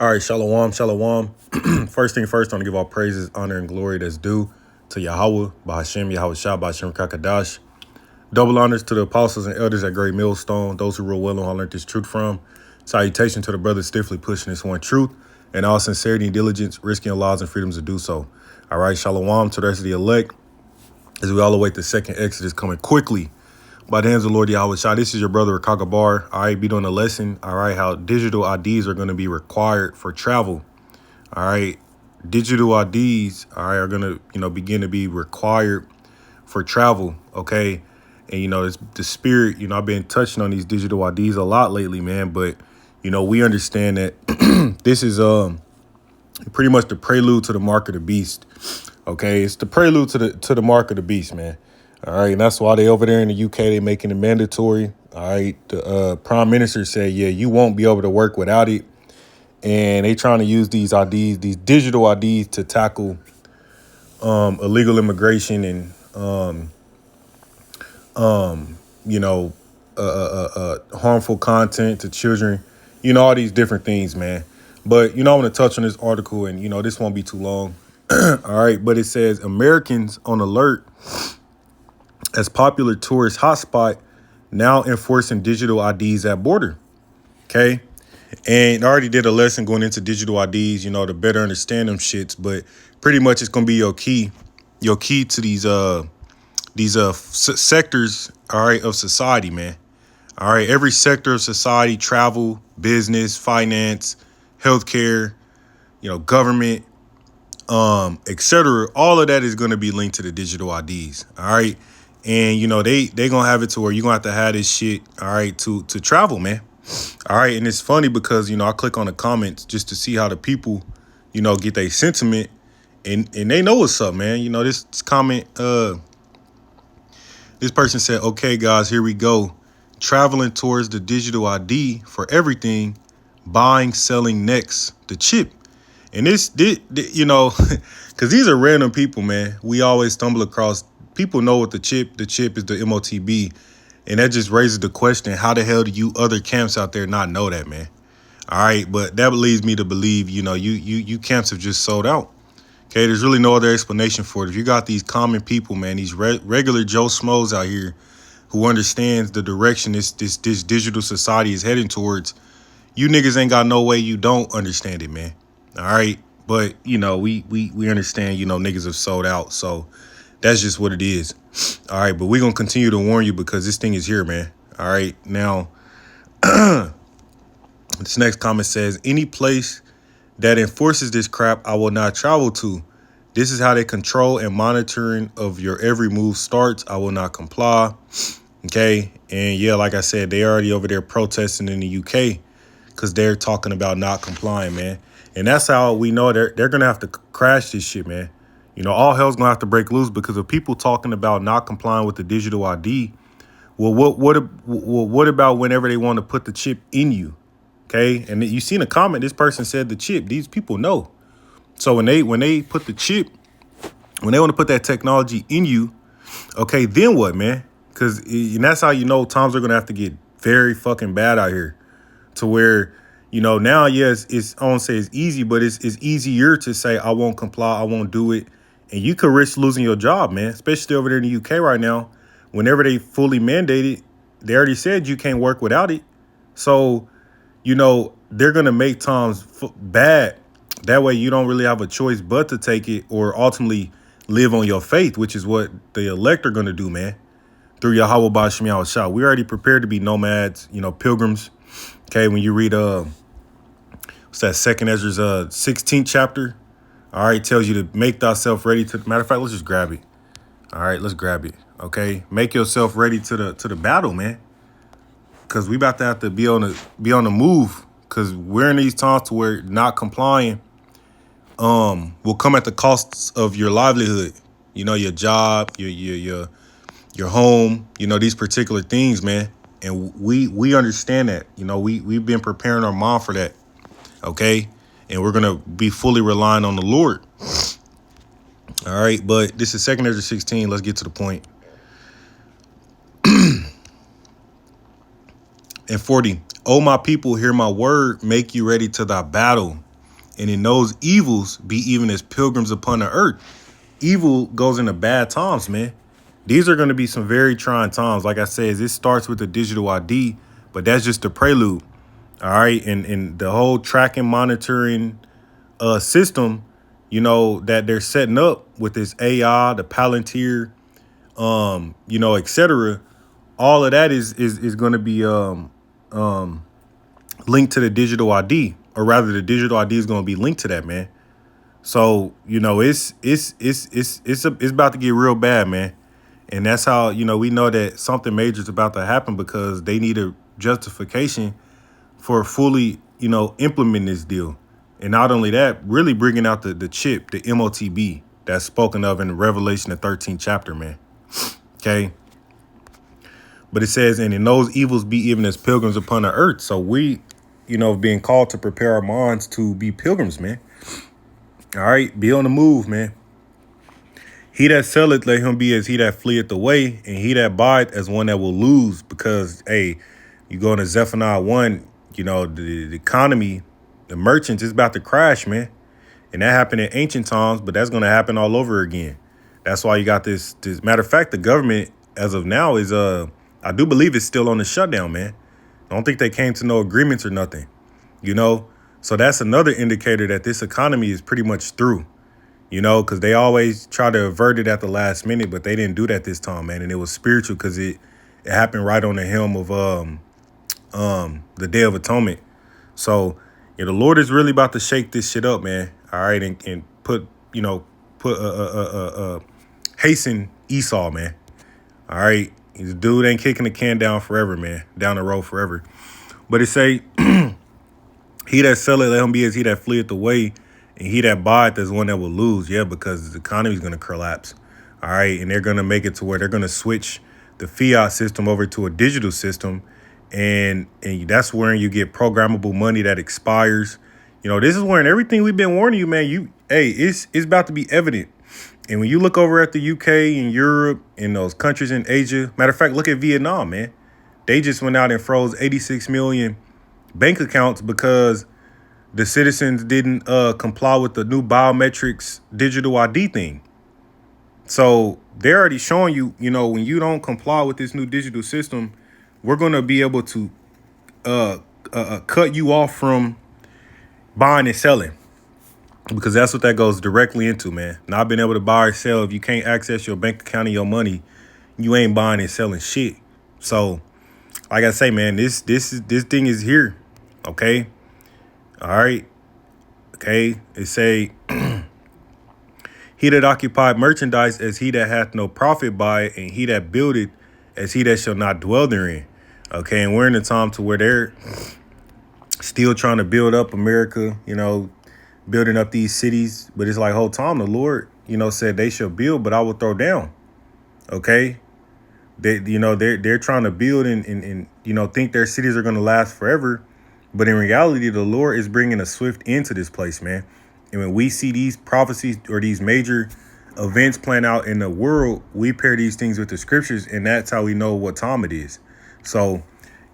All right, shalom, shalom. First thing first, I want to give all praises, honor, and glory that's due to Yahweh, Bahashem, Yahweh Shah, Bahashem Kakadash. Double honors to the apostles and elders at Great Millstone, those who rule well and who I learned this truth from. Salutation to the brothers stiffly pushing this one truth, and all sincerity and diligence, risking your lives and freedoms to do so. All right, shalom to the rest of the elect, as we all await the second Exodus coming quickly. By the hands of the Lord Yahweh Shah, this is your brother Rakaga Bar. All right, be doing a lesson. All right, how digital IDs are going to be required for travel. All right, digital IDs, all right, are going to, begin to be required for travel. Okay, and it's the spirit. I've been touching on these digital IDs a lot lately, man. But we understand that this is pretty much the prelude to the mark of the beast. Okay, it's the prelude to the mark of the beast, man. All right, and that's why they over there in the UK, they making it mandatory. All right, the prime minister said, yeah, you won't be able to work without it. And they trying to use these IDs, these digital IDs, to tackle illegal immigration and, harmful content to children, all these different things, man. But, I want to touch on this article and, this won't be too long. All right, but it says Americans on alert as popular tourist hotspot now enforcing digital IDs at border. Okay. And I already did a lesson going into digital IDs, to better understand them shits. But pretty much it's going to be your key to these sectors, all right, of society, man. All right. Every sector of society, travel, business, finance, healthcare, government, etc. All of that is going to be linked to the digital IDs. All right. And, they going to have it to where you're going to have this shit, all right, to travel, man. All right. And it's funny because, I click on the comments just to see how the people, get their sentiment. And they know what's up, man. This comment, this person said, okay, guys, here we go. Traveling towards the digital ID for everything, buying, selling next, the chip. And this because these are random people, man. We always stumble across people know what the chip is the MOTB. And that just raises the question, how the hell do you other camps out there not know that, man? All right. But that leads me to believe, you camps have just sold out. Okay. There's really no other explanation for it. If you got these common people, man, these regular Joe Schmoes out here who understands the direction this digital society is heading towards, you niggas ain't got no way you don't understand it, man. All right. But, we understand, niggas have sold out. So that's just what it is. All right. But we're going to continue to warn you because this thing is here, man. All right. Now, this next comment says, any place that enforces this crap, I will not travel to. This is how they control and monitoring of your every move starts. I will not comply. OK. And yeah, like I said, they already over there protesting in the UK because they're talking about not complying, man. And that's how we know they're going to have to crash this shit, man. All hell's going to have to break loose because of people talking about not complying with the digital ID. Well, what about whenever they want to put the chip in you? OK, and you seen a comment. This person said the chip. These people know. So when they put the chip, when they want to put that technology in you, OK, then what, man? Because that's how times are going to have to get very fucking bad out here to where, now, yes, I won't say it's easy, but it's easier to say, I won't comply, I won't do it. And you could risk losing your job, man, especially over there in the UK right now. Whenever they fully mandated, they already said you can't work without it. So, they're going to make times bad. That way you don't really have a choice but to take it or ultimately live on your faith, which is what the elect are going to do, man. Through Yahweh Ba'Shem Yahweh Shah. We already prepared to be nomads, pilgrims. Okay, when you read what's that, Second Ezra's 16th chapter, all right, tells you to make thyself ready to, matter of fact, let's just grab it. All right, let's grab it. Okay, make yourself ready to the battle, man. Cause we about to have to be on the move. Cause we're in these times to where not complying will come at the costs of your livelihood. Your job, your home, these particular things, man. And we understand that. We've been preparing our mind for that. OK, and we're going to be fully relying on the Lord. All right. But this is 2 Ezra 16. Let's get to the point. And 40. O my people, hear my word. Make you ready to thy battle. And in those evils be even as pilgrims upon the earth. Evil goes into bad times, man. These are going to be some very trying times. Like I said, this starts with the digital ID, but that's just the prelude. All right. And the whole tracking, monitoring system, that they're setting up with this AI, the Palantir, etc. All of that is going to be linked to the digital ID, or rather, the digital ID is going to be linked to that, man. So it's about to get real bad, man. And that's how we know that something major is about to happen, because they need a justification for fully implementing this deal. And not only that, really bringing out the chip, the MOTB, that's spoken of in Revelation, the 13th chapter, man. Okay. But it says, and in those evils be even as pilgrims upon the earth. So we, being called to prepare our minds to be pilgrims, man. All right. Be on the move, man. He that selleth, let him be as he that fleeth away, and he that buyeth as one that will lose. Because, hey, you go into Zephaniah 1, the economy, the merchants is about to crash, man. And that happened in ancient times, but that's going to happen all over again. That's why you got this matter of fact, the government as of now is, I do believe it's still on the shutdown, man. I don't think they came to no agreements or nothing, So that's another indicator that this economy is pretty much through, because they always try to avert it at the last minute, but they didn't do that this time, man. And it was spiritual, because it happened right on the helm of the Day of Atonement. So the Lord is really about to shake this shit up, man. All right, and put hasten Esau, man. All right, the dude ain't kicking the can down forever, man. Down the road forever. But it say, he that selleth, let him be as he that fleeth away, and he that buyeth is one that will lose. Yeah, because the economy is going to collapse. All right, and they're going to make it to where they're going to switch the fiat system over to a digital system. And that's where you get programmable money that expires. This is where everything we've been warning you, man. It's about to be evident. And when you look over at the UK and Europe and those countries in Asia, matter of fact, look at Vietnam, man. They just went out and froze 86 million bank accounts because the citizens didn't comply with the new biometrics digital ID thing. So they're already showing you, when you don't comply with this new digital system, we're going to be able to cut you off from buying and selling, because that's what that goes directly into, man. Not being able to buy or sell. If you can't access your bank account and your money, you ain't buying and selling shit. So, like I say, man, this thing is here. Okay. All right. Okay. It say, he that occupied merchandise as he that hath no profit by it, and he that buildeth as he that shall not dwell therein. Okay, and we're in a time to where they're still trying to build up America, building up these cities. But it's like, whole time the Lord, said they shall build, but I will throw down. Okay, they're trying to build and think their cities are going to last forever. But in reality, the Lord is bringing a swift end to this place, man. And when we see these prophecies or these major events playing out in the world, we pair these things with the scriptures, and that's how we know what time it is. So,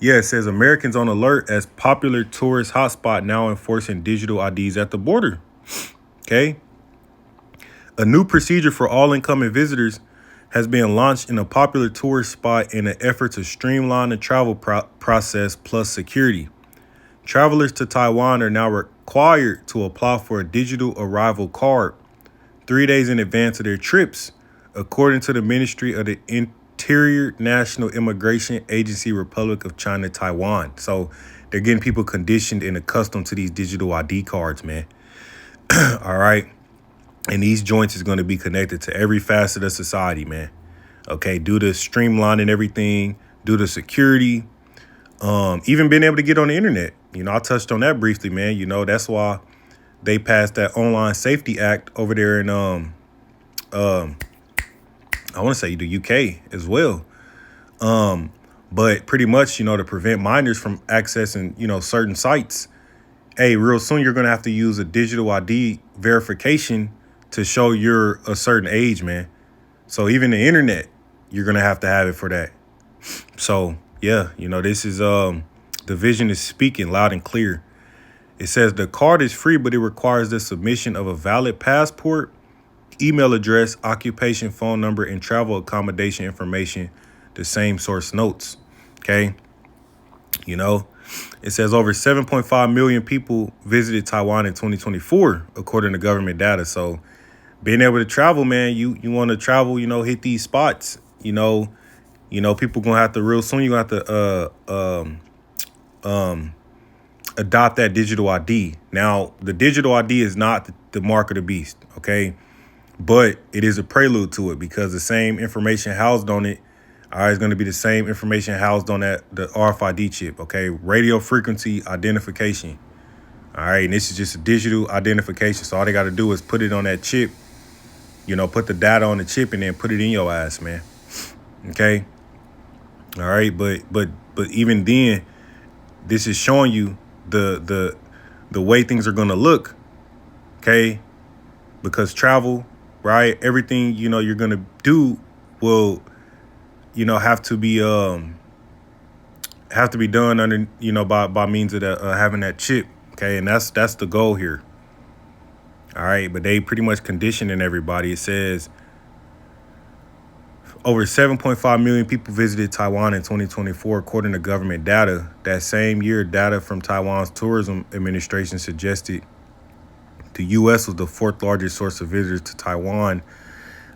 yeah, it says Americans on alert as popular tourist hotspot now enforcing digital IDs at the border. Okay. A new procedure for all incoming visitors has been launched in a popular tourist spot in an effort to streamline the travel process plus security. Travelers to Taiwan are now required to apply for a digital arrival card 3 days in advance of their trips, according to the Ministry of the Interior National Immigration Agency, Republic of China, Taiwan. So they're getting people conditioned and accustomed to these digital ID cards, man. All right. And these joints is going to be connected to every facet of society, man. Okay. Due to streamlining everything, due to security, even being able to get on the internet. I touched on that briefly, man. That's why they passed that Online Safety Act over there in I want to say the UK as well. But pretty much, to prevent minors from accessing, certain sites. Hey, real soon you're going to have to use a digital ID verification to show you're a certain age, man. So even the internet, you're going to have it for that. So, yeah, this is the vision is speaking loud and clear. It says the card is free, but it requires the submission of a valid passport, email address, occupation, phone number, and travel accommodation information. The same source notes. Okay. You know, it says over 7.5 million people visited Taiwan in 2024, according to government data. So being able to travel, man, you want to travel, hit these spots, people gonna have to real soon. You gonna have to adopt that digital ID. Now, the digital ID is not the mark of the beast, okay? But it is a prelude to it because the same information housed on it is going to be the same information housed on the RFID chip, okay? Radio frequency identification. All right, and this is just a digital identification. So all they got to do is put it on that chip, put the data on the chip and then put it in your ass, man. Okay? All right, but even then, this is showing you the way things are going to look, okay? Because travel, right? Everything, you're going to do will have to be done under by means of having that chip, okay? And that's the goal here. All right, but they pretty much conditioning everybody. It says over 7.5 million people visited Taiwan in 2024, according to government data. That same year, data from Taiwan's tourism administration suggested the U.S. was the fourth largest source of visitors to Taiwan,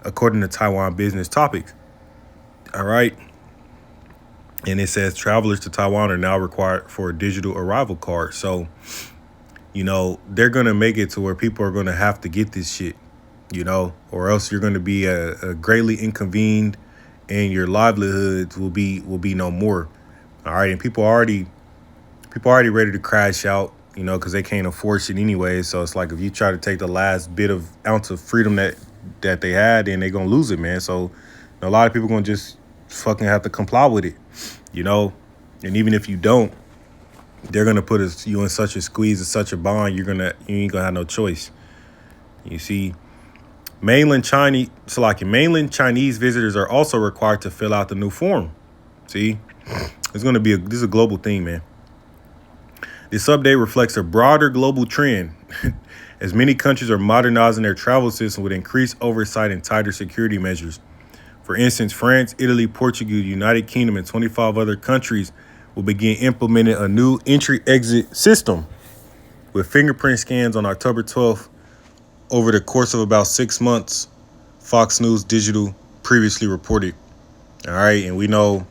according to Taiwan Business Topics. All right. And it says travelers to Taiwan are now required for a digital arrival card. So, they're going to make it to where people are going to have to get this shit, or else you're going to be a greatly inconvened and your livelihoods will be no more. All right. And people are already ready to crash out, because they can't afford shit anyway. So it's like if you try to take the last bit of ounce of freedom that they had, then they're going to lose it, man. So a lot of people going to just fucking have to comply with it, and even if you don't, they're going to put you in such a squeeze and such a bond, you ain't going to have no choice. You see, mainland Chinese visitors are also required to fill out the new form. See, this is a global thing, man. This update reflects a broader global trend as many countries are modernizing their travel system with increased oversight and tighter security measures. For instance, France, Italy, Portugal, United Kingdom, and 25 other countries will begin implementing a new entry-exit system with fingerprint scans on October 12th over the course of about 6 months, Fox News Digital previously reported. All right, and we know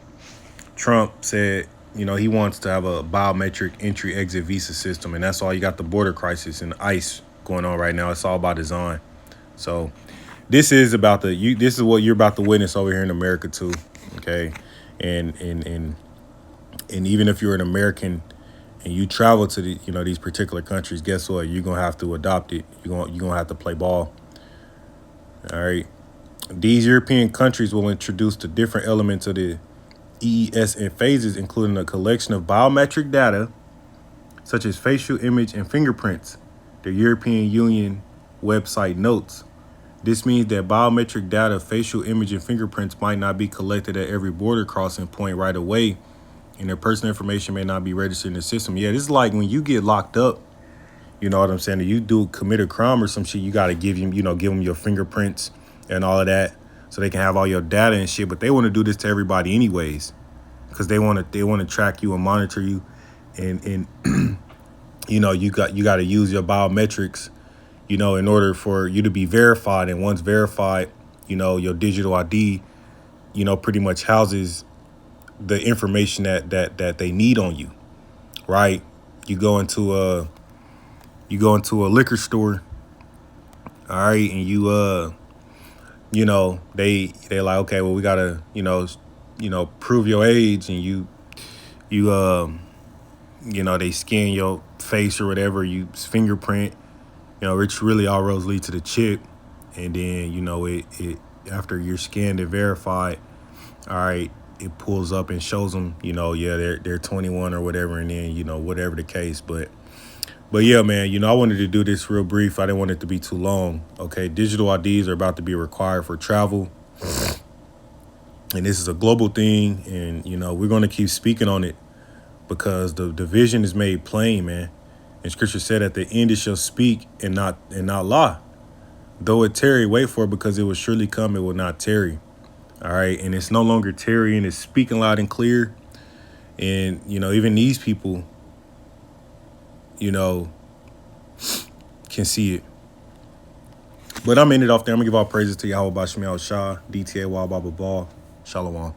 Trump said, he wants to have a biometric entry-exit visa system, and that's all. You got the border crisis and ICE going on right now. It's all by design. So this is about this is what you're about to witness over here in America too, okay? And even if you're an American and you travel to these particular countries, guess what? You're gonna have to adopt it. You're gonna have to play ball. All right. These European countries will introduce the different elements of the EES in phases, including a collection of biometric data, such as facial image and fingerprints. The European Union website notes. This means that biometric data, facial image, and fingerprints might not be collected at every border crossing point right away, and their personal information may not be registered in the system. Yeah, this is like when you get locked up, you know what I'm saying? If you commit a crime or some shit, you got to give them your fingerprints and all of that so they can have all your data and shit. But they want to do this to everybody anyways because they want to track you and monitor you. And you got to use your biometrics, in order for you to be verified. And once verified, your digital ID, pretty much houses the information that they need on you, right? You go into a liquor store, all right, and they like, okay, well, we gotta prove your age, and they scan your face or whatever, you fingerprint, which really all roads lead to the chip, and then it after you're scanned and verified, all right, it pulls up and shows them, they're 21 or whatever, and then, whatever the case. But yeah, man, I wanted to do this real brief. I didn't want it to be too long. Okay, digital IDs are about to be required for travel. And this is a global thing, and, we're going to keep speaking on it because the vision is made plain, man. And scripture said at the end it shall speak and not lie. Though it tarry, wait for it, because it will surely come, it will not tarry. All right. And it's no longer tarrying, it's speaking loud and clear. And, even these people, can see it. But I'm ending it off there. I'm going to give all praises to Yahweh Bashmi Al Shah, DTA Wa Baba Ball. Shalom.